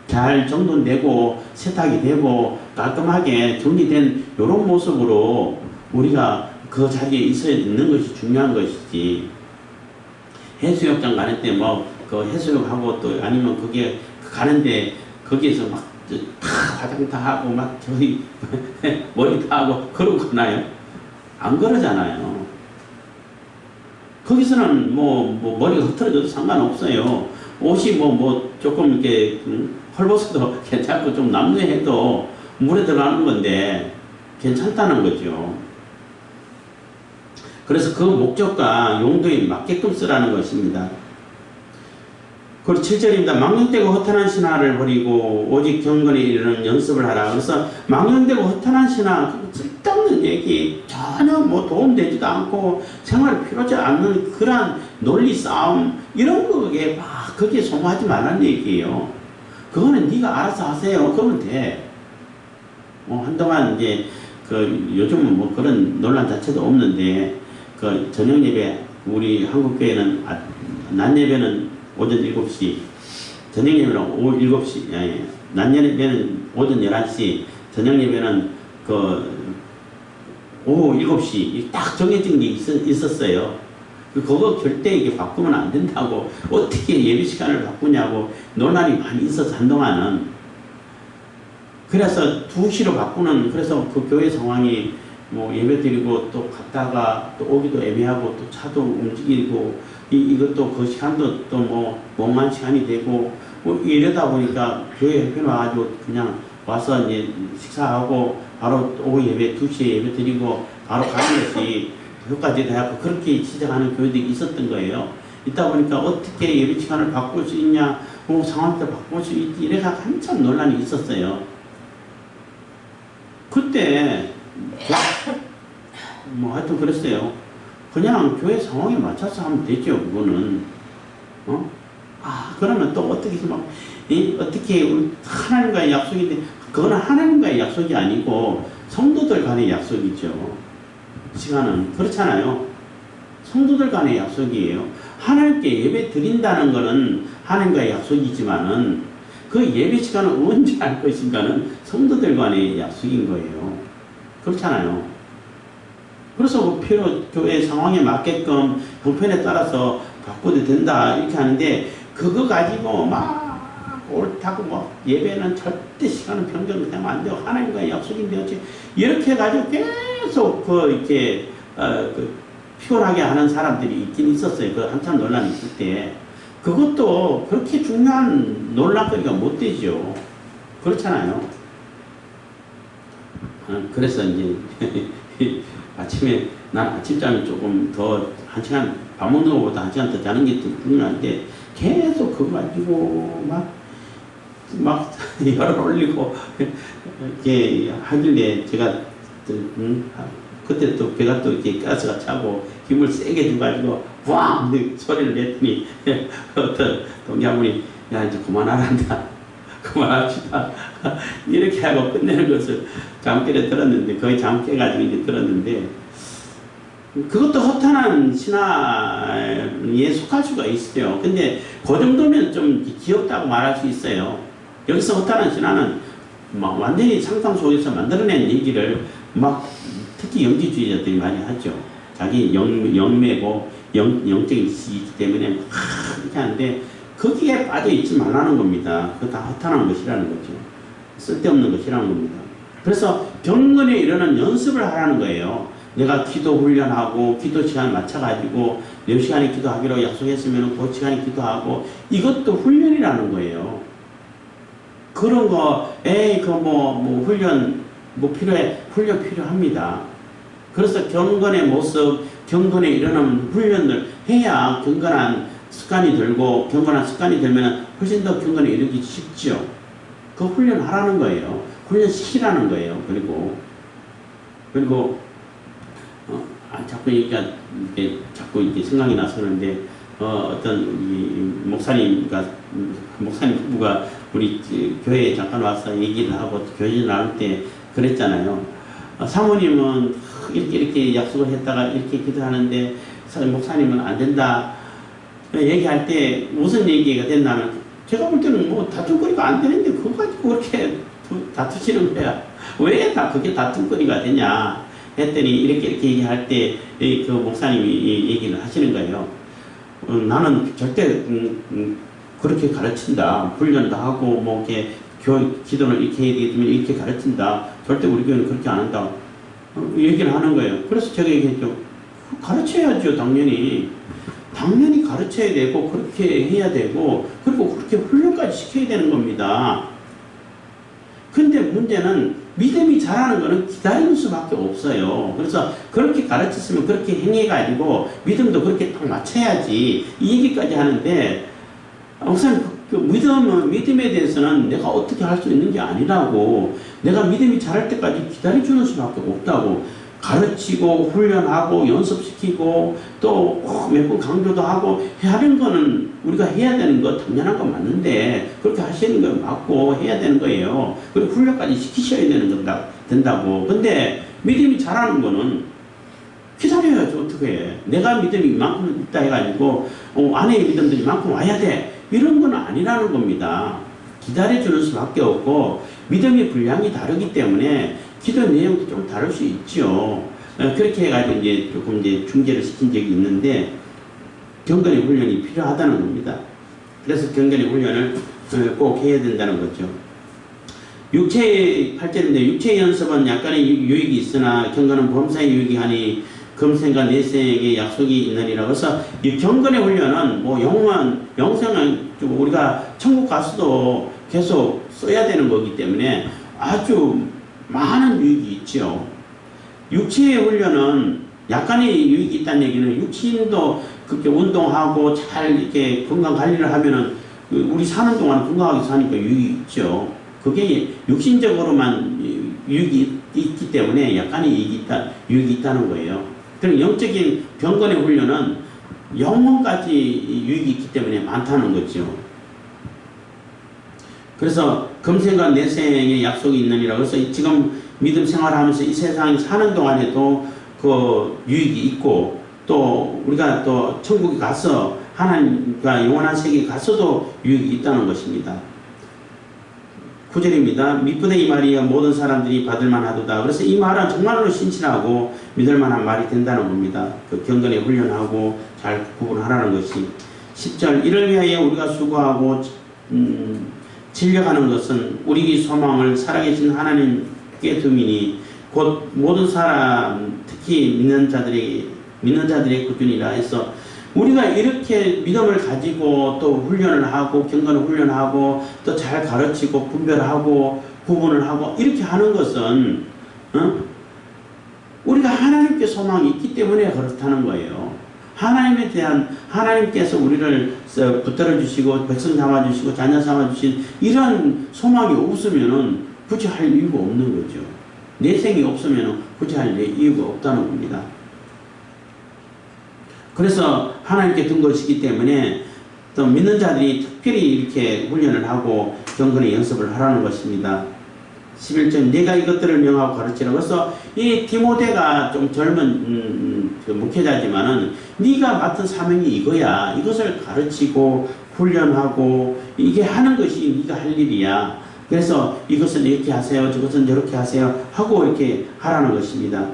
S1: 잘 정돈되고 세탁이 되고 깔끔하게 정리된 이런 모습으로 우리가 그 자리에 있는 것이 중요한 것이지, 해수욕장 가는 때 뭐 그 해수욕하고 또 아니면 거기에 가는데 거기에서 막 다 화장 다 하고 막 저기 머리 다 하고 그러고 가나요? 안 그러잖아요. 거기서는 뭐 머리가 흐트러져도 상관없어요. 옷이 뭐 조금 이렇게 헐벗어도 괜찮고 좀 남루해도 물에 들어가는 건데 괜찮다는 거죠. 그래서 그 목적과 용도에 맞게끔 쓰라는 것입니다. 그리고 7절입니다. 망령되고 허탄한 신화를 버리고 오직 경건에 이르는 연습을 하라. 그래서 망령되고 허탄한 신화, 쓸데없는 얘기, 전혀 뭐 도움되지도 않고 생활에 필요하지 않는 그러한 논리 싸움, 이런 거에 막 거기에 소모하지 말라는 얘기예요. 그거는 네가 알아서 하세요. 그러면 돼. 한동안 이제 요즘은 뭐 그런 논란 자체도 없는데, 저녁 예배, 우리 한국교회는 낮 예배는 오전 7시, 저녁 예배는 오후 7시, 낮 예배는 오전 11시, 저녁 예배는 오후 7시, 딱 정해진 게 있었어요. 그거 절대 이게 바꾸면 안 된다고, 어떻게 예배 시간을 바꾸냐고 논란이 많이 있어서 한동안은. 그래서 2시로 바꾸는, 그래서 그 교회 상황이 뭐 예배 드리고 또 갔다가 또 오기도 애매하고 또 차도 움직이고 이것도 그 시간도 또 뭐 멍한 시간이 되고 뭐 이러다 보니까 교회 협회 와가지고 그냥 와서 이제 식사하고 바로 오후 예배 2시에 예배 드리고 바로 가는 것이 효과적이 되고 그렇게 시작하는 교회들이 있었던 거예요. 있다 보니까 어떻게 예배 시간을 바꿀 수 있냐, 뭐 상황 때 바꿀 수 있지, 이래가 한참 논란이 있었어요. 그때 뭐 하여튼 그랬어요. 그냥 교회 상황에 맞춰서 하면 되죠. 그거는 그러면 또 어떻게 어떻게 하나님과의 약속인데, 그거는 하나님과의 약속이 아니고 성도들 간의 약속이죠. 시간은 그렇잖아요. 성도들 간의 약속이에요. 하나님께 예배 드린다는 거는 하나님과의 약속이지만은 그 예배 시간을 언제 할 것인가는 성도들 간의 약속인 거예요. 그렇잖아요. 그래서 필요 교회 상황에 맞게끔 형편에 따라서 바꿔도 된다 이렇게 하는데, 그거 가지고 막 옳다고 뭐 예배는 절대 시간은 변경되면 안 되고 하나님과의 약속인데 어찌 이렇게 해가지고 계속 이렇게 피곤하게 하는 사람들이 있긴 있었어요. 그 한참 논란이 있을 때. 그것도 그렇게 중요한 논란거리가 못 되죠. 그렇잖아요. 그래서 이제 아침에 난 아침잠이 조금 더 한 시간 밥 먹는 것보다 한 시간 더 자는 게 더 중요한데 계속 그거 가지고 막 열을 올리고 이렇게 하길래 제가 그때 또 배가 또 이렇게 가스가 차고 힘을 세게 줘가지고 왕 소리를 냈더니 어떤 동기한분이 야 이제 그만하란다 그만합시다 이렇게 하고 끝내는 것을 잠결에 들었는데 거의 잠 깨가지고 이제 들었는데 그것도 허탄한 신화에 속할 수가 있어요. 근데 그 정도면 좀 귀엽다고 말할 수 있어요. 여기서 허탄한 신화는 막 완전히 상상 속에서 만들어낸 얘기를 막 특히 영지주의자들이 많이 하죠. 자기 영매고 영적인 지이기 때문에 막 이렇게 하는데 거기에 빠져 있지 말라는 겁니다. 그거 다 허탄한 것이라는 거죠. 쓸데없는 것이라는 겁니다. 그래서 경건에 이르는 연습을 하라는 거예요. 내가 기도 훈련하고 기도 시간 맞춰가지고 몇 시간에 기도하기로 약속했으면 그 시간에 기도하고 이것도 훈련이라는 거예요. 그런 거, 훈련, 필요해. 훈련 필요합니다. 그래서 경건의 모습, 경건에 이르는 훈련을 해야 경건한 습관이 들고, 경건한 습관이 들면 훨씬 더 경건에 이르기 쉽죠. 그 훈련하라는 거예요. 훈련시키라는 거예요. 그리고, 자꾸 얘기가, 자꾸 이렇게 생각이 나서는데, 어떤 목사님 부부가 우리 교회에 잠깐 와서 얘기를 하고 교제 나눌 때 그랬잖아요. 사모님은 이렇게 약속을 했다가 이렇게 기도하는데 목사님은 안 된다. 얘기할 때 무슨 얘기가 됐냐면 제가 볼 때는 뭐 다툼거리가 안 되는데 그거 가지고 그렇게 다투시는 거야. 왜 그게 다툼거리가 되냐 했더니 이렇게 얘기할 때 그 목사님이 얘기를 하시는 거예요. 나는 절대 그렇게 가르친다. 훈련도 하고 뭐 이렇게 기도를 이렇게 해야 되면 이렇게 가르친다. 절대 우리 교회는 그렇게 안 한다. 얘기를 하는 거예요. 그래서 제가 얘기했죠. 가르쳐야죠. 당연히 가르쳐야 되고 그렇게 해야 되고 그리고 그렇게 훈련까지 시켜야 되는 겁니다. 근데 문제는 믿음이 자라는 것은 기다리는 수밖에 없어요. 그래서 그렇게 가르쳤으면 그렇게 행해가지고 믿음도 그렇게 딱 맞춰야지 이 얘기까지 하는데 목사님 믿음에 대해서는 내가 어떻게 할 수 있는 게 아니라고 내가 믿음이 자랄 때까지 기다려주는 수밖에 없다고 가르치고 훈련하고 연습시키고 또 몇 번 강조도 하고 하는 거는 우리가 해야 되는 거 당연한 거 맞는데 그렇게 하시는 거 맞고 해야 되는 거예요. 그리고 훈련까지 시키셔야 된다고. 근데 믿음이 자라는 거는 기다려야죠. 어떻게 해. 내가 믿음이 이만큼 있다 해가지고 아내의 믿음들이 이만큼 와야 돼. 이런 건 아니라는 겁니다. 기다려주는 수밖에 없고 믿음의 분량이 다르기 때문에 기도 내용도 좀 다를 수 있죠. 그렇게 해가지고 이제 조금 중재를 시킨 적이 있는데 경건의 훈련이 필요하다는 겁니다. 그래서 경건의 훈련을 꼭 해야 된다는 거죠. 8절인데 육체의 연습은 약간의 유익이 있으나 경건은 범사의 유익이 하니 금생과 내생의 약속이 있느니라. 그래서 이 경건의 훈련은 뭐 영생은 우리가 천국 가서도 계속 써야 되는 거기 때문에 아주 많은 유익이 있죠. 육체의 훈련은 약간의 유익이 있다는 얘기는 육신도 그렇게 운동하고 잘 이렇게 건강 관리를 하면은 우리 사는 동안 건강하게 사니까 유익이 있죠. 그게 육신적으로만 유익이 있기 때문에 약간의 유익이 있다는 거예요. 그럼 영적인 경건의 훈련은 영혼까지 유익이 있기 때문에 많다는 거죠. 그래서 금생과 내생의 약속이 있느니라. 그래서 지금 믿음 생활하면서 이 세상에 사는 동안에도 그 유익이 있고 또 우리가 또 천국에 가서 하나님과 영원한 세계에 가서도 유익이 있다는 것입니다. 9절입니다. 미쁘되이 말이야 모든 사람들이 받을만 하도다. 그래서 이 말은 정말로 신실하고 믿을만한 말이 된다는 겁니다. 그 경건에 훈련하고 잘 구분하라는 것이. 10절 이를 위하여 우리가 수고하고 진력하는 것은 우리 소망을 살아계신 하나님께 두미니 곧 모든 사람 특히 믿는 자들이 믿는 자들의 꾸준히라 해서 우리가 이렇게 믿음을 가지고 또 훈련을 하고 경건을 훈련하고 또 잘 가르치고 분별하고 구분을 하고 이렇게 하는 것은 우리가 하나님께 소망이 있기 때문에 그렇다는 거예요. 하나님에 대한 하나님께서 우리를 붙들어 주시고 백성 삼아 주시고 자녀 삼아 주신 이런 소망이 없으면은 굳이 할 이유가 없는 거죠. 내생이 없으면은 굳이 할 이유가 없다는 겁니다. 그래서 하나님께 둔 것이기 때문에 또 믿는 자들이 특별히 이렇게 훈련을 하고 경건의 연습을 하라는 것입니다. 11절 내가 이것들을 명하고 가르치라. 그래서 이 디모데가 좀 젊은 목회자지만은 네가 맡은 사명이 이거야. 이것을 가르치고 훈련하고 이게 하는 것이 네가 할 일이야. 그래서 이것은 이렇게 하세요. 저것은 저렇게 하세요. 하고 이렇게 하라는 것입니다.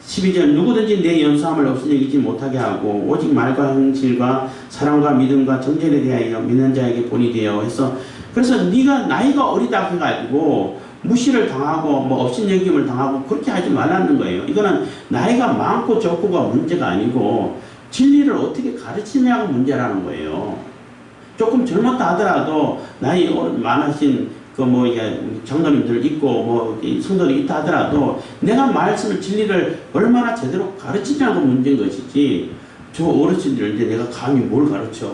S1: 12절 누구든지 내 연수함을 없이 여기지 못하게 하고 오직 말과 행실과 사랑과 믿음과 정죄에 대하여 믿는 자에게 본이 되어 해서 그래서 네가 나이가 어리다 해가지고 무시를 당하고 뭐 업신여김을 당하고 그렇게 하지 말라는 거예요. 이거는 나이가 많고 적고가 문제가 아니고 진리를 어떻게 가르치냐가 문제라는 거예요. 조금 젊었다 하더라도 나이 많으신 장로님들 있고 성도들이 있다 하더라도 내가 말씀을 진리를 얼마나 제대로 가르치냐가 문제인 것이지 저 어르신들 이제 내가 감히 뭘 가르쳐.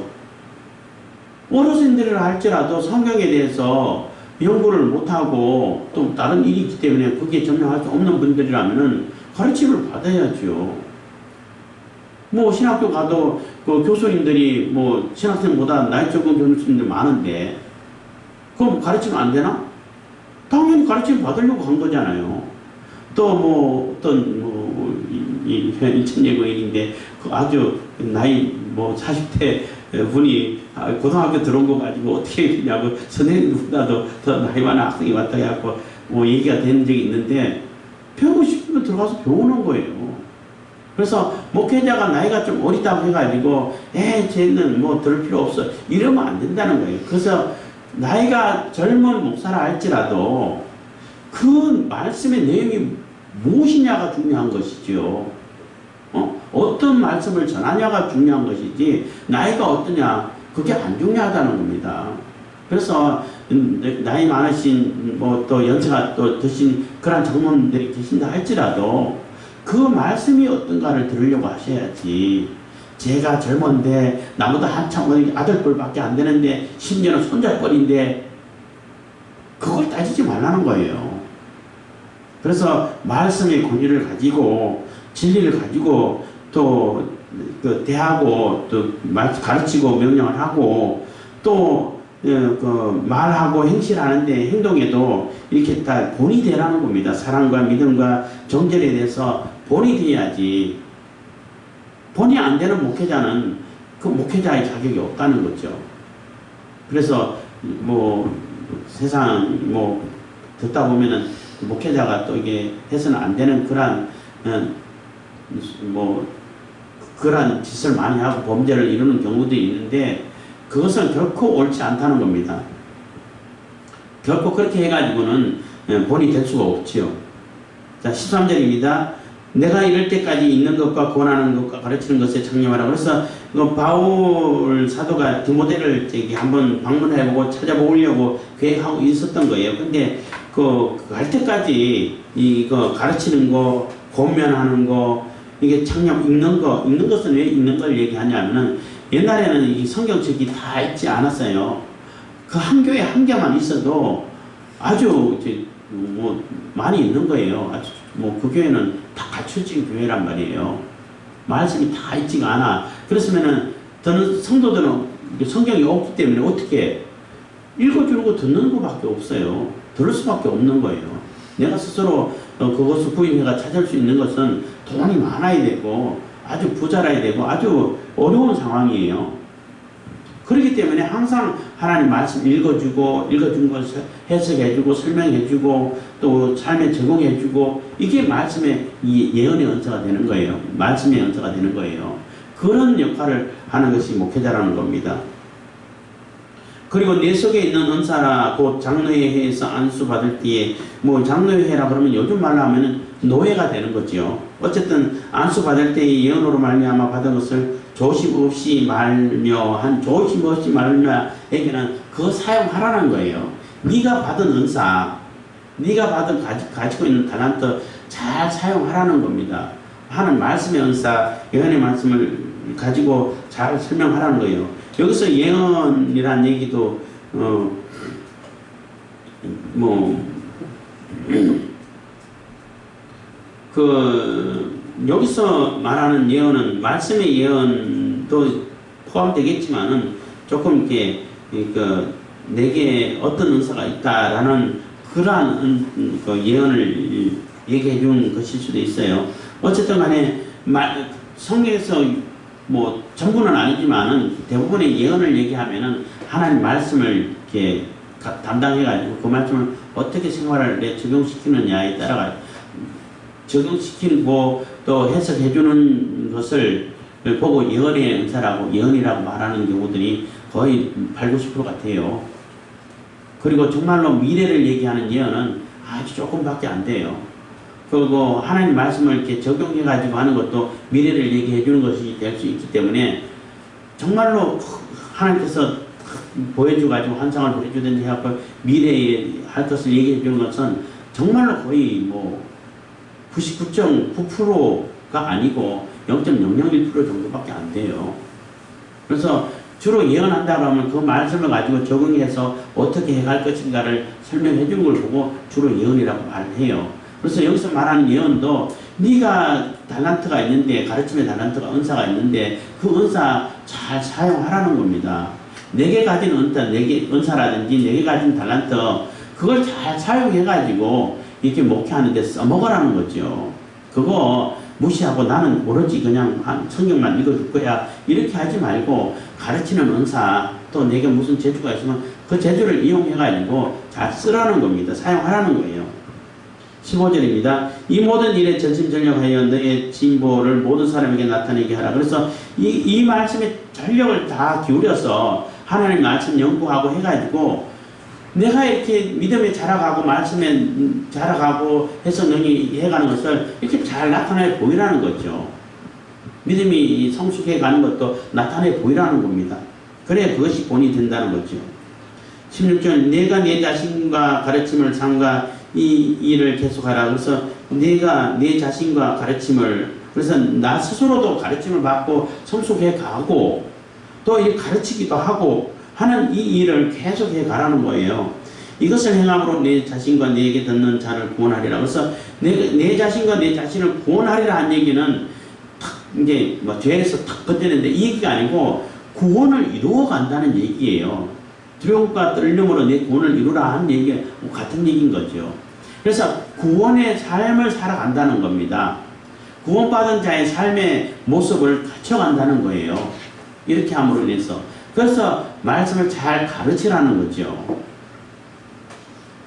S1: 어르신들을 할지라도 성경에 대해서 연구를 못하고 또 다른 일이 있기 때문에 거기에 점령할 수 없는 분들이라면은 가르침을 받아야죠. 신학교 가도 그 교수님들이 신학생보다 나이 적은 교수님들 많은데 그럼 가르치면 안 되나? 당연히 가르침 받으려고 한 거잖아요. 또 일천예고 일인데 아주 나이 40대 분이 고등학교 들어온 거 가지고 어떻게 했냐고 선생님보다도 더 나이 많은 학생이 왔다 해갖고 얘기가 된 적이 있는데 배우고 싶으면 들어가서 배우는 거예요. 그래서 목회자가 나이가 좀 어리다고 해가지고 쟤는 들을 필요 없어 이러면 안 된다는 거예요. 그래서 나이가 젊은 목사라 할지라도 그 말씀의 내용이 무엇이냐가 중요한 것이죠. 어떤 말씀을 전하냐가 중요한 것이지 나이가 어떠냐 그게 안 중요하다는 겁니다. 그래서 나이 많으신 또 연세가 또 드신 그런 장로님들이 계신다 할지라도 그 말씀이 어떤가를 들으려고 하셔야지. 제가 젊은데 나보다 한참 어린 아들뻘밖에 안 되는데 심지어는 손자뻘인데 그걸 따지지 말라는 거예요. 그래서 말씀의 권위를 가지고 진리를 가지고 또 대하고 또 가르치고 명령을 하고 또 말하고 행실하는데 행동에도 이렇게 다 본이 되라는 겁니다. 사랑과 믿음과 정절에 대해서 본이 돼야지. 본이 안 되는 목회자는 그 목회자의 자격이 없다는 거죠. 그래서 세상 듣다 보면은 목회자가 또 이게 해서는 안 되는 그런 짓을 많이 하고 범죄를 이루는 경우도 있는데 그것은 결코 옳지 않다는 겁니다. 결코 그렇게 해가지고는 본이 될 수가 없지요. 자, 13절입니다. 내가 이럴 때까지 있는 것과 권하는 것과 가르치는 것에 창념하라. 그래서 바울 사도가 디모데를 한번 방문해보고 찾아보려고 계획하고 있었던 거예요. 근데 갈 때까지 이거 가르치는 거, 권면하는 거, 이게 창념 읽는 것은 왜 읽는 걸 얘기하냐면은 옛날에는 이 성경책이 다 있지 않았어요. 그 한 교회 한 개만 있어도 아주 많이 있는 거예요. 아주 그 교회는 다 갖춰진 교회란 말이에요. 말씀이 다 있지가 않아. 그렇으면은 저는 성도들은 성경이 없기 때문에 어떻게 읽어주는 거 듣는 것밖에 없어요. 들을 수밖에 없는 거예요. 내가 스스로 그것을 구입해가 찾을 수 있는 것은 돈이 많아야 되고 아주 부자라야 되고 아주 어려운 상황이에요. 그렇기 때문에 항상 하나님 말씀 읽어준 것을 해석해주고 설명해주고 또 삶에 적용해주고 이게 말씀의 예언의 은사가 되는 거예요. 말씀의 은사가 되는 거예요. 그런 역할을 하는 것이 목회자라는 겁니다. 그리고 내 속에 있는 은사라 곧 장로회에서 안수받을 때에 장로회라 그러면 요즘 말로 하면은 노예가 되는 거죠. 어쨌든 안수 받을 때의 예언으로 말미암아 받은 것을 조심 없이 말며 에게는 그거 사용하라는 거예요. 네가 받은 은사, 네가 받은 가지고 있는 달란트 잘 사용하라는 겁니다. 하는 말씀의 은사, 예언의 말씀을 가지고 잘 설명하라는 거예요. 여기서 예언이란 얘기도 여기서 말하는 예언은 말씀의 예언도 포함되겠지만은 조금 이렇게 내게 어떤 은사가 있다라는 그러한 예언을 얘기해 준 것일 수도 있어요. 어쨌든 간에 성경에서 뭐 전부는 아니지만은 대부분의 예언을 얘기하면은 하나님 말씀을 이렇게 담당해가지고 그 말씀을 어떻게 생활에 적용시키느냐에 따라가 적용시키고 또 해석해주는 것을 보고 예언의 은사라고 예언이라고 말하는 경우들이 거의 80~90% 같아요. 그리고 정말로 미래를 얘기하는 예언은 아주 조금밖에 안 돼요. 그리고 하나님 말씀을 이렇게 적용해가지고 하는 것도 미래를 얘기해주는 것이 될 수 있기 때문에 정말로 하나님께서 보여줘가지고 환상을 보여주든지 해갖고 미래에 할 것을 얘기해주는 것은 정말로 거의 뭐 99.9%가 아니고 0.001% 정도밖에 안 돼요. 그래서 주로 예언한다고 하면 그 말씀을 가지고 적응해서 어떻게 해갈 것인가를 설명해 주는 걸 보고 주로 예언이라고 말해요. 그래서 여기서 말하는 예언도 네가 달란트가 있는데 가르침의 달란트가 은사가 있는데 그 은사 잘 사용하라는 겁니다. 내게 가진 은사라든지 내게 가진 달란트 그걸 잘 사용해 가지고 이렇게 목회하는데 써먹으라는 거죠. 그거 무시하고 나는 오로지 그냥 성경만 읽어줄 거야 이렇게 하지 말고 가르치는 은사 또 내게 무슨 재주가 있으면 그 재주를 이용해 가지고 잘 쓰라는 겁니다. 사용하라는 거예요. 15절입니다. 이 모든 일에 전심전력하여 너의 진보를 모든 사람에게 나타내게 하라. 그래서 이 말씀에 전력을 다 기울여서 하나님 말씀 연구하고 해가지고 내가 이렇게 믿음에 자라가고 말씀에 자라가고 해서 능히 해가는 것을 이렇게 잘 나타내 보이라는 거죠. 믿음이 성숙해 가는 것도 나타내 보이라는 겁니다. 그래야 그것이 본이 된다는 거죠. 16절 내가 내 자신과 가르침을 삼가 이 일을 계속하라. 그래서 내가 내 자신과 가르침을 그래서 나 스스로도 가르침을 받고 성숙해 가고 또 이 가르치기도 하고 하는 이 일을 계속해 가라는 거예요. 이것을 행함으로 내 자신과 내게 듣는 자를 구원하리라. 그래서 내 자신과 내 자신을 구원하리라 한 얘기는 탁 이제 뭐 죄에서 탁 건져내는데 이 얘기가 아니고 구원을 이루어 간다는 얘기예요. 두려움과 떨림으로 내 구원을 이루라 하는 얘기가 같은 얘기인 거죠. 그래서 구원의 삶을 살아간다는 겁니다. 구원받은 자의 삶의 모습을 갖춰간다는 거예요. 이렇게 함으로 인해서. 그래서 말씀을 잘 가르치라는 거죠.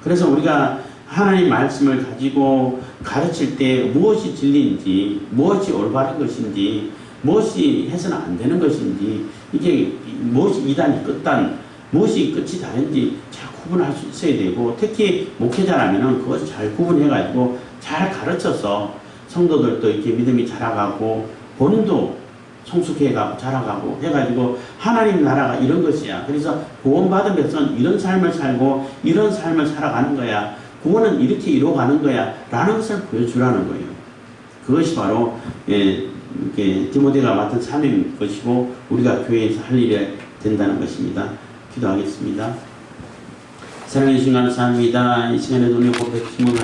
S1: 그래서 우리가 하나님 말씀을 가지고 가르칠 때 무엇이 진리인지, 무엇이 올바른 것인지, 무엇이 해서는 안 되는 것인지, 이게 무엇이 이단이 끝단, 무엇이 끝이 다른지 잘 구분할 수 있어야 되고, 특히 목회자라면 그것을 잘 구분해가지고 잘 가르쳐서 성도들도 이렇게 믿음이 자라가고, 본인도 성숙해가고 자라가고 해가지고 하나님 나라가 이런 것이야. 그래서 구원받은 것은 이런 삶을 살고 이런 삶을 살아가는 거야. 구원은 이렇게 이루어가는 거야. 라는 것을 보여주라는 거예요. 그것이 바로 디모데가 맡은 사명인 것이고 우리가 교회에서 할 일이 된다는 것입니다. 기도하겠습니다. 사랑해 주신 감사합니다. 이 시간에 우리 고백 주문